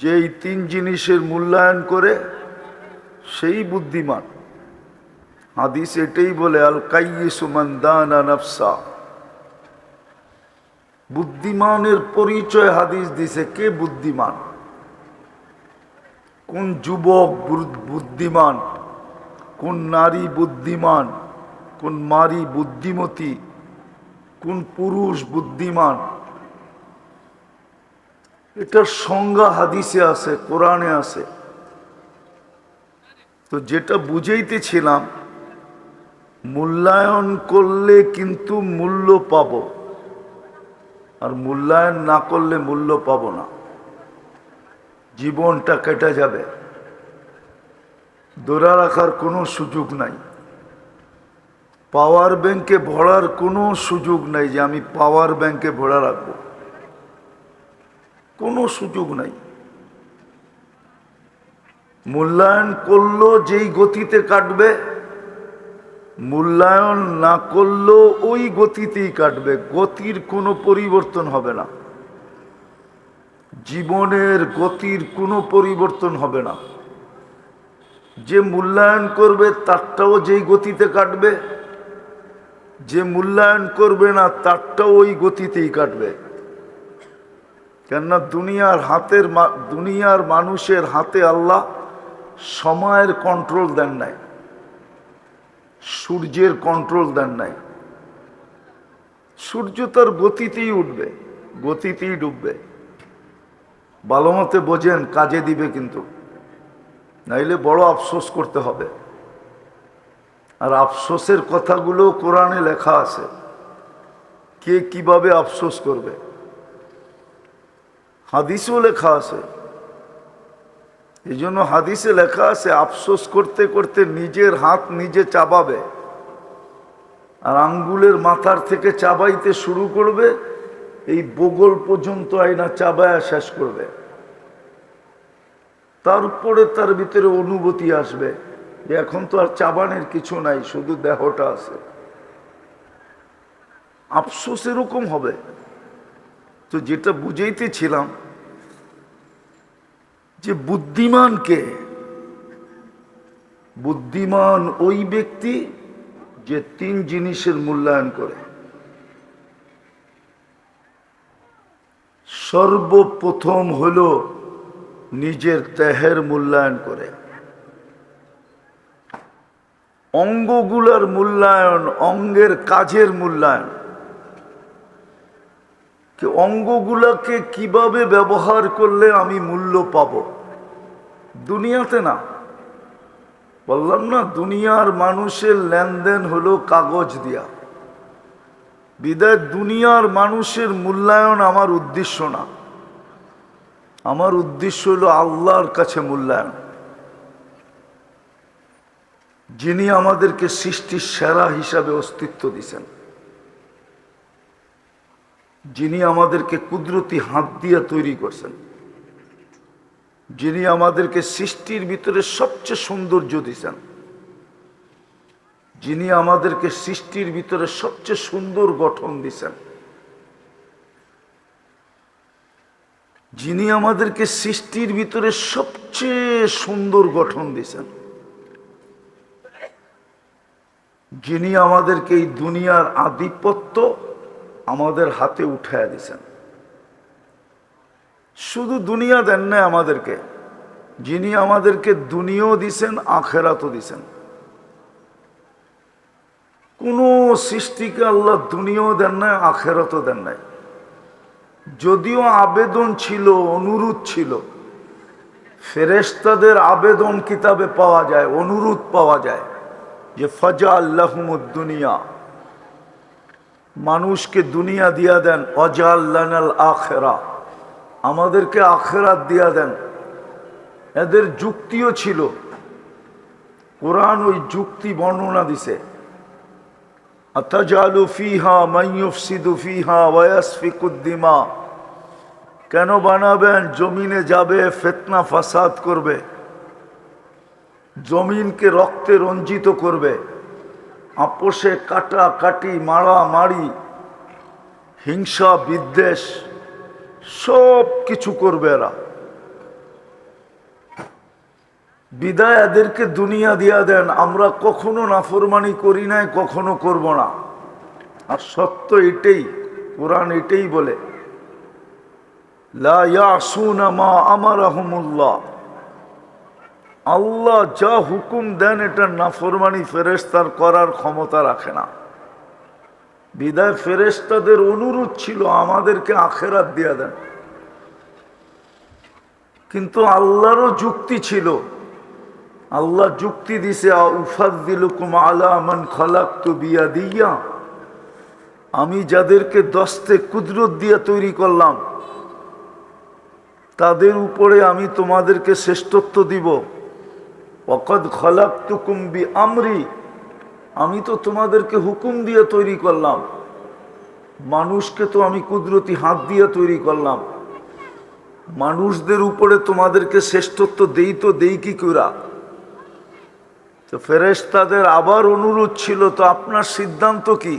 যেই তিন জিনিসের মূল্যায়ন করে সেই বুদ্ধিমান। হাদিস এটাই বলে, আল কাইয়িসু মান দানা নাফসা। বুদ্ধিমানের পরিচয় হাদিস দিছে। কে বুদ্ধিমান? কোন যুবক বুদ্ধিমান, কোন নারী বুদ্ধিমান, কোন নারী বুদ্ধিমতী, কোন পুরুষ বুদ্ধিমান, এটার সংজ্ঞা হাদিসে আছে, কোরআনে আছে। তো যেটা বুঝাইতেছিলাম, মূল্যায়ন করলে কিন্তু মূল্য পাব, আর মূল্যায়ন না করলে মূল্য পাব না। জীবনটা কেটে যাবে, ধরে রাখার কোনো সুযোগ নাই। পাওয়ার ব্যাংকে ভরার কোনো সুযোগ নাই যে আমি পাওয়ার ব্যাংকে ভরা রাখবো, কোনো সুযোগ নাই। মূল্যায়ন করলো যেই গতিতে কাটবে, মূল্যায়ন না করলেও ওই গতিতেই কাটবে, গতির কোনো পরিবর্তন হবে না। জীবনের গতির কোনো পরিবর্তন হবে না। যে মূল্যায়ন করবে তারটাও যেই গতিতে কাটবে, যে মূল্যায়ন করবে না তারটাও ওই গতিতেই কাটবে। কেননা দুনিয়ার মানুষের হাতে আল্লাহ সময়ের কন্ট্রোল দেন নাই, সূর্যের কন্ট্রোল দেন নাই। সূর্য তার গতিতেই উঠবে, গতিতেই ডুববে। ভালো মতে বোঝেন, কাজে দিবে কিন্তু, নাইলে বড় আফসোস করতে হবে। আর আফসোসের কথাগুলো কোরআনে লেখা আছে, কে কিভাবে আফসোস করবে, হাদিসেও লেখা আছে। এই জন্য হাদিসে লেখা আছে, আফসোস করতে করতে নিজের হাত নিজে চাবাবে, আর আঙ্গুলের মাথার থেকে চাবাইতে শুরু করবে, এই বগল পর্যন্ত আইনা চাবায়া শেষ করবে। তারপরে তার ভিতরে অনুভূতি আসবে যে এখন তো আর চাবানের কিছু নাই, শুধু দেহটা আছে। আফসোস এরকম হবে। তো যেটা বুঝাইতেছিলাম, যে বুদ্ধিমান কে? বুদ্ধিমান ওই ব্যক্তি যে তিন জিনিসের মূল্যায়ন করে। সর্বপ্রথম হলো নিজের দেহের মূল্যায়ন করে, অঙ্গগুলার মূল্যায়ন, অঙ্গের কাজের মূল্যায়ন। অঙ্গগুলাকে কিভাবে ব্যবহার করলে আমি মূল্য পাব, দুনিয়াতে না। বললাম না, দুনিয়ার মানুষের লেনদেন হলো কাগজ দিয়া। বিদায় দুনিয়ার মানুষের মূল্যায়ন আমার উদ্দেশ্য না। আমার উদ্দেশ্য হলো আল্লাহর কাছে মূল্যায়ন, যিনি আমাদেরকে সৃষ্টির সেরা হিসাবে অস্তিত্ব দিয়েছেন, যিনি আমাদেরকে কুদরতি হাত দিয়ে তৈরি করছেন, যিনি আমাদেরকে সৃষ্টির ভিতরে সবচেয়ে সৌন্দর্য দিয়েছেন, যিনি আমাদেরকে সৃষ্টির ভিতরে সবচেয়ে সুন্দর গঠন দিয়েছেন, যিনি আমাদেরকে সৃষ্টির ভিতরে সবচেয়ে সুন্দর গঠন দিয়েছেন, যিনি আমাদেরকে এই দুনিয়ার আধিপত্য আমাদের হাতে উঠায় দিয়েছেন। শুধু দুনিয়া দেন না আমাদেরকে, যিনি আমাদেরকে দুনিয়াও দিছেন, আখেরাতও দিছেন। কোন সৃষ্টিকে আল্লাহ দুনিয়াও দেন নাই, আখেরাতও দেন নাই। যদিও আবেদন ছিল, অনুরোধ ছিল, ফেরেশতাদের আবেদন কিতাবে পাওয়া যায়, অনুরোধ পাওয়া যায় যে ফাজআল্লাহুমুদ দুনিয়া, মানুষকে দুনিয়া দিয়া দেন, ওয়াজআল্লানাল আখিরা, আমাদেরকে আখিরাত দিয়া দেন। এদের যুক্তিও ছিল, কোরআন ওই যুক্তি বর্ণনা দিছে। আতাজালু ফিহা মান ইউফসিদু ফিহা ওয়া ইয়াসফিকুদ দিমা, কেন বানাবেন? জমিনে যাবে, ফিতনা ফাসাদ করবে, জমিনকে রক্তে রঞ্জিত করবে, আপোষে কাটাকাটি, মারামারি, হিংসা বিদ্বেষ সব কিছু করবে এরা। বিদায় এদেরকে দুনিয়া দিয়া দেন, আমরা কখনো নাফরমানি করি নাই, কখনো করব না। আর সত্য এটাই, কোরআন এটাই বলে, লা ইয়াসুনা মা আমারাহুমুল্লাহ, আল্লাহ যা হুকুম দেন এটা নাফরমানি ফেরেশতার করার ক্ষমতা রাখে না। বিদায় ফেরেশতাদের অনুরোধ ছিল আমাদেরকে আখেরাত দিয়া দেন, কিন্তু আল্লাহরও যুক্তি ছিল। আল্লাহ যুক্তি দিছে, উফাদ্দিলুকুম আলা মান খালাকতু বিয়াদিয়া, আমি যাদেরকে দস্তে কুদরত দিয়ে তৈরি করলাম তাদের উপরে আমি তোমাদেরকে শ্রেষ্ঠত্ব দিব। ওয়াকাদ খালাকতুকুম বিআমরি, আমি তো তোমাদেরকে হুকুম দিয়ে তৈরি করলাম, মানুষকে তো আমি কুদরতি হাত দিয়ে তৈরি করলাম, মানুষদের উপরে তোমাদেরকে শ্রেষ্ঠত্ব দেই তো দেই কি কইরা? তো ফেরেশতাদের আবার অনুরোধ ছিল, তো আপনার সিদ্ধান্ত কি?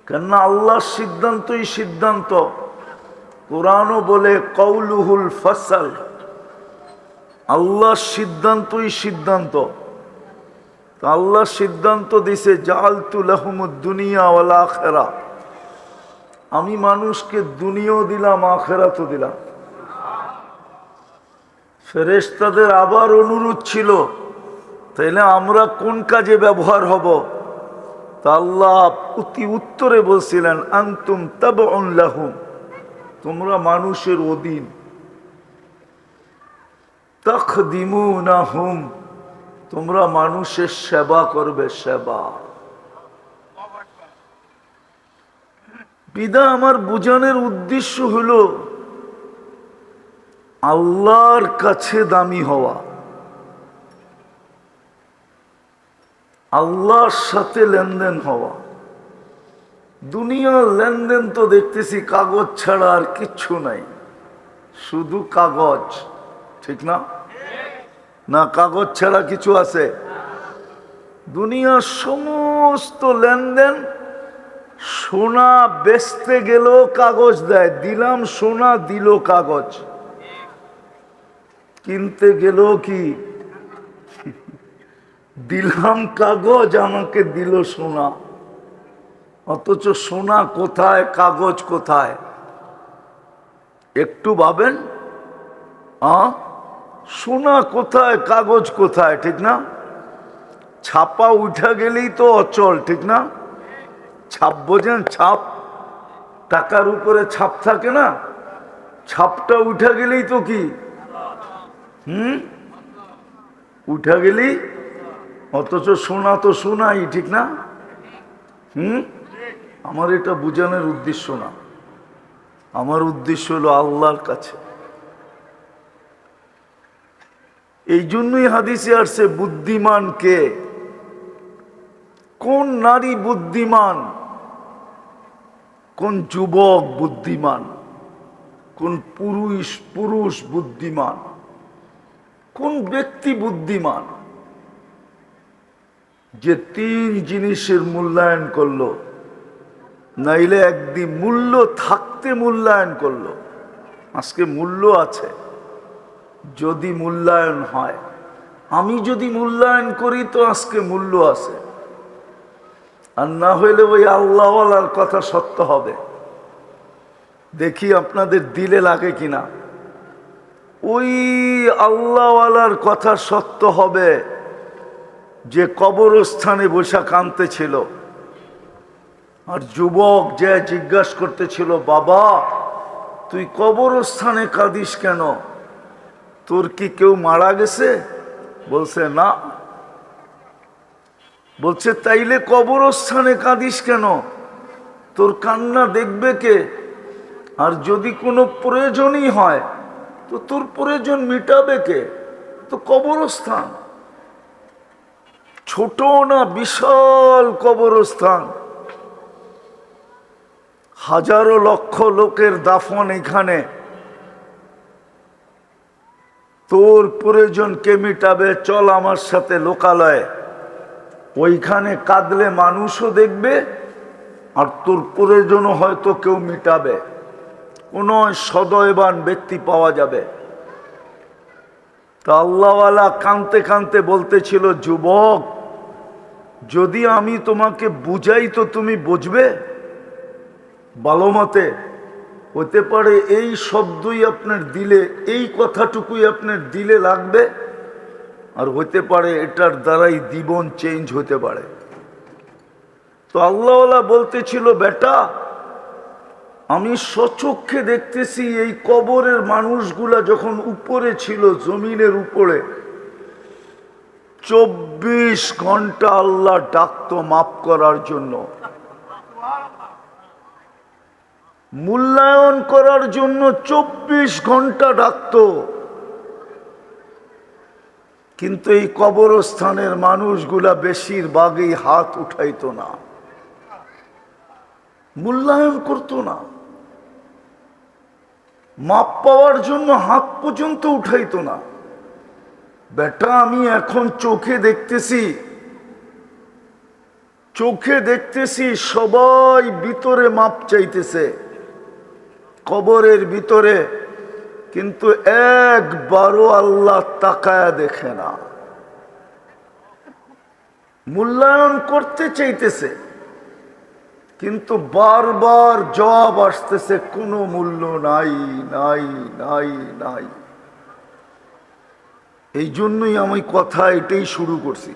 কেননা আল্লাহর সিদ্ধান্তই সিদ্ধান্ত। কোরআনও বলে কওলুহুল ফাসল, আল্লাহর সিদ্ধান্তই সিদ্ধান্ত। তো আল্লাহ সিদ্ধান্ত দিছে, জাআলতু লাহুমুদ দুনিয়া ওয়াল আখিরা, আমি মানুষকে দুনিয়াও দিলাম আখিরাতও দিলাম। ফেরেশতাদের আবার অনুরোধ ছিল, তাইলে আমরা কোন কাজে ব্যবহার হব? তা আল্লাহ অতি উত্তরে বলছিলেন, আনতুম তাবউন লাহুম, তোমরা মানুষের অধীন, তাখদিমুনাহুম, তোমরা মানুষের সেবা করবে, সেবা। বিদা আমার বুঝানোর উদ্দেশ্য হলো আল্লাহর কাছে দামি হওয়া, আল্লাহর সাথে লেনদেন হওয়া। দুনিয়ার লেনদেন তো দেখতেছি কাগজ ছাড়া আর কিচ্ছু নাই, শুধু কাগজ, ঠিক না? না কাগজ ছাড়া কিছু আছে? দুনিয়ার সমস্ত লেনদেন, সোনা বেচতে গেলেও কাগজ দেয়, দিলাম সোনা, দিল কাগজ। কিনতে গেলেও কি দিলাম কাগজ, আমাকে দিল সোনা। অথচ সোনা কোথায়, কাগজ কোথায়? একটু ভাবেন, সোনা কোথায়, কাগজ কোথায়, ঠিক না? ছাপা উঠা গেলেই তো অচল, ঠিক না? ছাপ বোঝেন? ছাপ, টাকার উপরে ছাপ থাকে না, ছাপটা উঠা গেলেই তো কি উঠা গেলেই। অথচ সোনা তো সোনাই, ঠিক না? আমার এটা বোঝানোর উদ্দেশ্য না, আমার উদ্দেশ্য হলো আল্লাহর কাছে। এই জন্যই হাদিসে আসছে, বুদ্ধিমান কে? কোন নারী বুদ্ধিমান, কোন যুবক বুদ্ধিমান, কোন পুরুষ বুদ্ধিমান, কোন ব্যক্তি বুদ্ধিমান? যে তিন জিনিসের মূল্যায়ন করলো, নাইলে একদিন মূল্য থাকতে মূল্যায়ন করলো। আজকে মূল্য আছে, যদি মূল্যায়ন হয়, আমি যদি মূল্যায়ন করি তো আজকে মূল্য আছে, আর না হইলে ওই আল্লাহওয়ালার কথা সত্য হবে। দেখি আপনাদের দিলে লাগে কিনা। ওই আল্লাহওয়ালার কথা সত্য হবে যে কবরস্থানে বসে কাঁদতেছিল, আর যুবক যে জিজ্ঞাসা করতেছিল, বাবা তুই কবরস্থানে কাঁদিস কেন, তোর কি কেউ মারা গেছে? বলছে না। বলছে তাইলে কবরস্থানে কাঁদিস কেন, তোর কান্না দেখবে কে? আর যদি কোনো প্রয়োজনই হয় তো তোর প্রয়োজন মিটাবে কে? তো কবরস্থান ছোট না, বিশাল কবরস্থান, হাজারো লক্ষ লোকের দাফন এখানে। তোর প্রয়োজন কে মিটাবে? চল আমার সাথে লোকালয়ে, ওইখানে কাঁদলে মানুষও দেখবে, আর তোর প্রয়োজনও হয়তো কেউ মিটাবে, কোনো সদয়বান ব্যক্তি পাওয়া যাবে। তা আল্লাহওয়ালা কানতে কানতে বলতেছিল, যুবক, যদি আমি তোমাকে বুঝাই তো তুমি বুঝবে ভালো মতে? হতে পারে এই শব্দই আপনার দিলে, এই কথাটুকুই আপনার দিলে লাগবে, আর হতে পারে এটার দ্বারাই জীবন চেঞ্জ হতে পারে। তো আল্লাহওয়ালা বলতেছিল, বেটা, আমি স্বচক্ষে দেখতেছি এই কবরের মানুষগুলা যখন উপরে ছিল, জমিনের উপরে 24 ঘন্টা আল্লাহ ডাকতো মাফ করার জন্য, মূল্যায়ন করার জন্য 24 ঘন্টা ডাকতো। কিন্তু এই কবরস্থানের মানুষগুলা বেশিরভাগই হাত উঠাইতো না, মূল্যায়ন করতো না, মাপ পাওয়ার জন্য হাত পর্যন্ত উঠাইতো না। বেটা, আমি এখন চোখে দেখতেছি সবাই ভিতরে মাপ চাইতেছে কবরের ভিতরে, কিন্তু একবারও আল্লাহ তাকায়া দেখে না। মূল্যায়ন করতে চাইতেছে, কিন্তু বারবার জবাব আসতেছে, কোনো মূল্য নাই, নাই, নাই, নাই। এই জন্যই আমি কথা এটাই শুরু করছি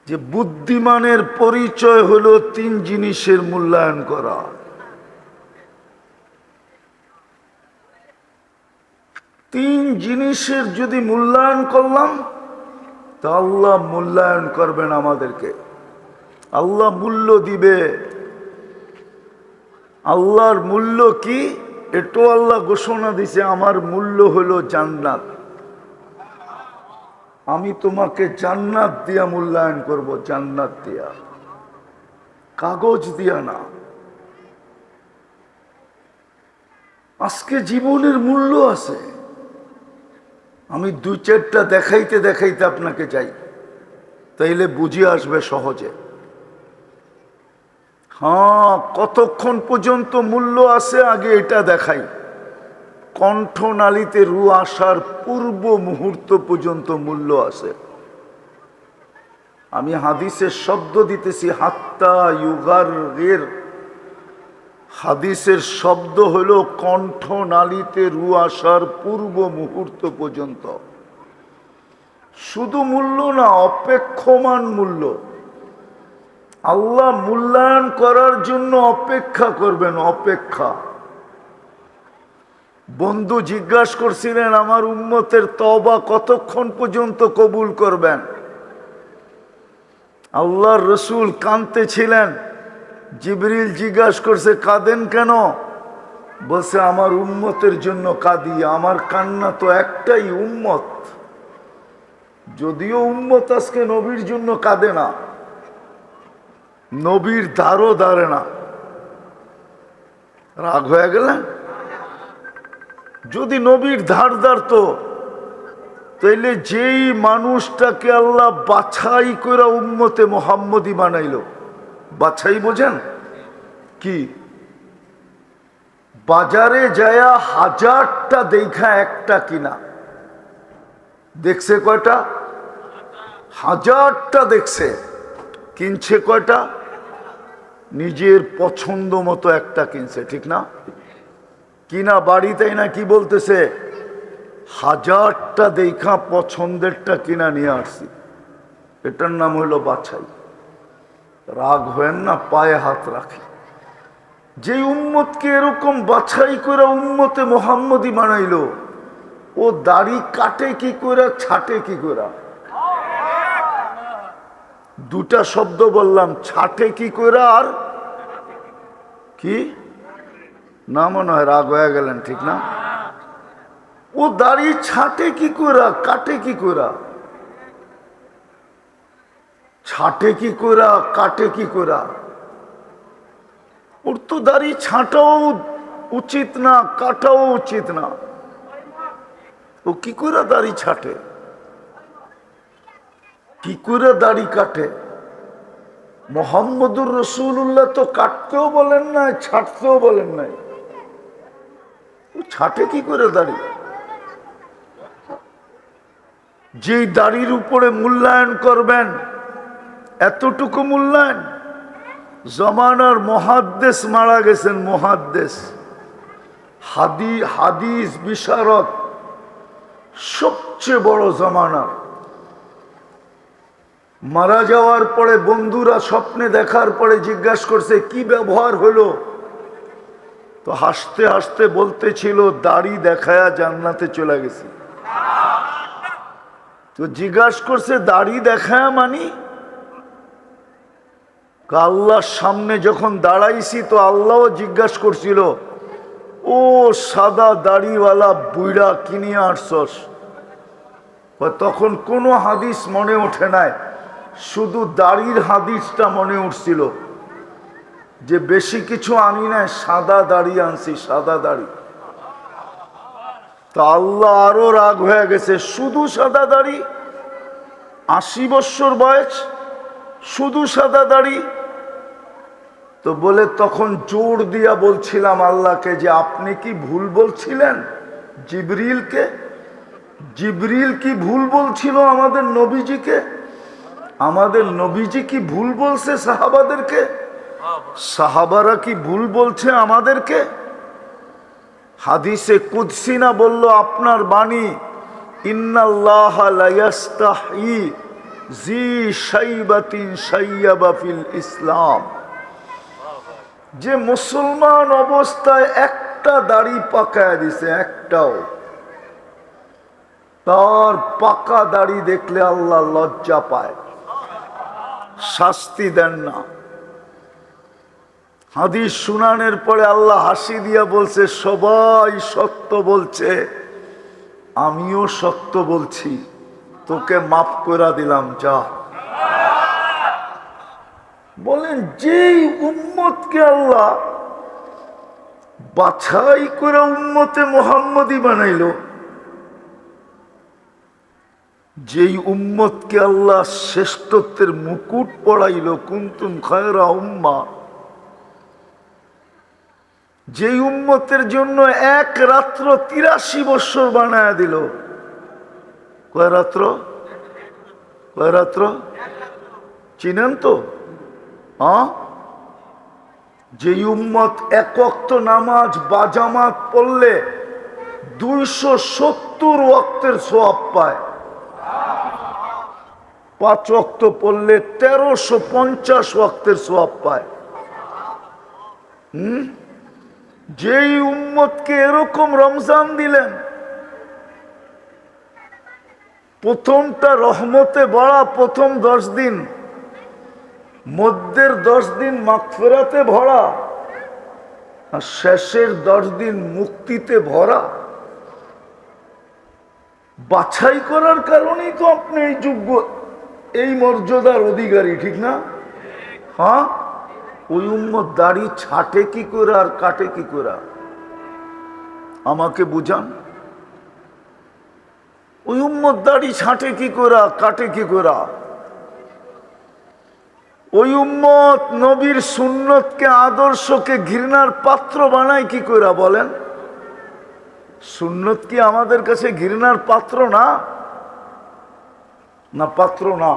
যে বুদ্ধিমানের পরিচয় হলো 3 জিনিসের মূল্যায়ন করা। 3 জিনিসের যদি মূল্যায়ন করলাম, তা আল্লাহ মূল্যায়ন করবেন আমাদেরকে, আল্লাহ মূল্য দিবে। আল্লাহর মূল্য কি? এটাও আল্লাহ ঘোষণা দিছে, আমার মূল্য হলো জান্নাত। আমি তোমাকে জান্নাত দিয়া মূল্যায়ন করব, জান্নাত দিয়া, কাগজ দিয়া না। আজকে জীবনের মূল্য আছে। আমি 2-4টা দেখাইতে দেখাইতে আপনাকে যাই, তাইলে বুঝে আসবে সহজে। হ্যাঁ, কতক্ষণ পর্যন্ত মূল্য আছে আগে এটা দেখাই। কণ্ঠনালীতে রু আসার পূর্ব মুহূর্ত পর্যন্ত মূল্য আছে। আমি হাদিসের শব্দ দিতেছি, হাত্তা ইউগারগির। হাদিসের শব্দ হলো কণ্ঠনালীতে রু আসার পূর্ব মুহূর্ত পর্যন্ত। শুধু মূল্য না, অপেক্ষমান মূল্য। আল্লাহ মূল্যায়ন করার জন্য অপেক্ষা করবেন, অপেক্ষা। বন্ধু জিজ্ঞাসা করছিলেন, আমার উম্মতের তওবা কতক্ষণ পর্যন্ত কবুল করবেন? আল্লাহর রসুল কাঁদতেছিলেন। জিবরিল জিজ্ঞাসা করছে, কাঁদেন কেন? বলছে, আমার উম্মতের জন্য কাঁদি। আমার কান্না তো একটাই, উম্মত। যদিও উম্মত আজকে নবীর জন্য কাঁদে না, নবীর ধারও ধারে না। রাগ হয়ে গেলেন? যদি নবীর ধার ধারতো, তাইলে যেই মানুষটাকে আল্লাহ বাছাই করে উম্মতে মুহাম্মদী বানাইল, বাছাই বোঝেন কি? বাজারে যায়া 1000টা দেখা একটা কিনা, দেখছে কয়টা? 1000টা দেখছে, কিনছে কয়টা? নিজের পছন্দ মতো একটা কিনছে, ঠিক না? কিনা বাড়িতেই না কি বলতেছে, 1000টা দেখা পছন্দেরটা কিনা নিয়ে আসছি। এটার নাম হলো বাছাই। রাগ হয়েন না, পায়ে হাত রাখি। যে উম্মতকে এরকম বাছাই করে উম্মতে মুহাম্মদী বানাইলো, ও দাড়ি কাটে কি করে, ছাটে কি করে? 2টা শব্দ বললাম, ছাটে কি করে আর কি না? মনে হয় রাগ হয়ে গেলেন, ঠিক না? ও দাড়ি ছাটে কি করে, কাটে কি করে? ছাটে কি করে, কাটে কি করে? ওর তো দাড়ি ছাঁটাও উচিত না, কাটাও উচিত না। ও কি করে দাড়ি ছাটে, কি করে দাড়ি কাটে? মুহাম্মদুর রাসূলুল্লাহ তো কাটতেও বলেন নাই, ছাঁটতেও বলেন নাই। ও ছাটে কি করে দাড়ি? যেই দাড়ির উপরে মূল্যায়ন করবেন, এতটুকু মূল্যায়ন। জমানার মুহাদ্দিস মারা গেছেন, মুহাদ্দিস, হাদিস বিশারদ, সবচেয়ে বড় জমানার। মারা যাওয়ার পরে বন্ধুরা স্বপ্নে দেখার পরে জিজ্ঞাসা করছে কি ব্যবহার হলো, তো হাসতে হাসতে বলতেছিল দাড়ি দেখায়া জান্নাতে চলে গেছে। তো জিজ্ঞাসা করছে দাড়ি দেখায়া মানি? আল্লাহর সামনে যখন দাঁড়াইছি তো আল্লাহও জিজ্ঞাসা করছিল, ও সাদা দাড়িওয়ালা বুইড়া কিনিয়ে আসছস? তখন কোনো হাদিস মনে ওঠে নাই, শুধু দাড়ির হাদিসটা মনে উঠছিল, যে বেশি কিছু আনি নাই, সাদা দাড়ি আনছি, সাদা দাড়ি। তা আল্লাহ আরো রাগ হয়ে গেছে, শুধু সাদা দাড়ি, 80 বছর বয়স, শুধু সাদা দাড়ি। তো বলে তখন জোর দিয়া বলছিলাম আল্লাহকে যে আপনি কি ভুল বলছিলেন জিবরিলকে? জিবরিল কি ভুল বলছিল আমাদের নবীজিকে? আমাদের নবীজি কি ভুল বলছে সাহাবাদেরকে? সাহাবারা কি ভুল বলছে আমাদেরকে? হাদিসে কুদসি না বলল আপনার বাণী, ইন্নাল্লাহ লা ইয়াস্তাহি জি শাইবাতিন শাইয়াবা ফিল ইসলাম, যে মুসলমান অবস্থায় একটা দাড়ি পাকায় দিছে, একটাও, তার পাকা দাড়ি দেখলে আল্লাহ লজ্জা পায়, শাস্তি দেন না। হাদিস শুনানোর পরে আল্লাহ হাসি দিয়া বলছে সবাই সত্য বলছে, আমিও সত্য বলছি, তোকে মাফ করে দিলাম, যা। বলেন যেই উম্মতকে আল্লাহ বাছাই করে উম্মতে মুহাম্মদী বানাইলো, যেই উম্মতকে আল্লাহ শ্রেষ্ঠত্বের মুকুট পড়াইল, কুনতুম খায়রা উম্মাহ, যেই উম্মতের জন্য এক রাত্র 83 বছর বানায় দিল। কয় রাত্র? কয় রাত্র? চিনেন তো? যেই উম্মত এক ওয়াক্ত নামাজ বাজামাত পড়লে 270 ওয়াক্তের সওয়াব পায়, 5 ওয়াক্ত পড়লে 1350 ওয়াক্তের সওয়াব পায়। যেই উম্মতকে এরকম রমজান দিলেন, প্রথমটা রহমতে ভরা, প্রথম 10 দিন, মধ্যের 10 দিন মাগফিরাতে ভরা, আর শেষের 10 দিন মুক্তিতে ভরা। বাছাই করার কারণেই তো আপনি এই যোগ্য, এই মর্যাদার অধিকারী, ঠিক না? হ্যাঁ, ওই উম্মত দাড়ি ছাটে কি করে আর কাটে কি করে? আমাকে বুঝান। ওই উম্মত দাড়ি ছাটে কি করে, কাটে কি করে? ওই উম্মত নবীর সুন্নতকে, আদর্শকে ঘৃণার পাত্র বানায় কি করে? বলেন, সুন্নত কি আমাদের কাছে ঘৃণার পাত্র না? না পাত্র না?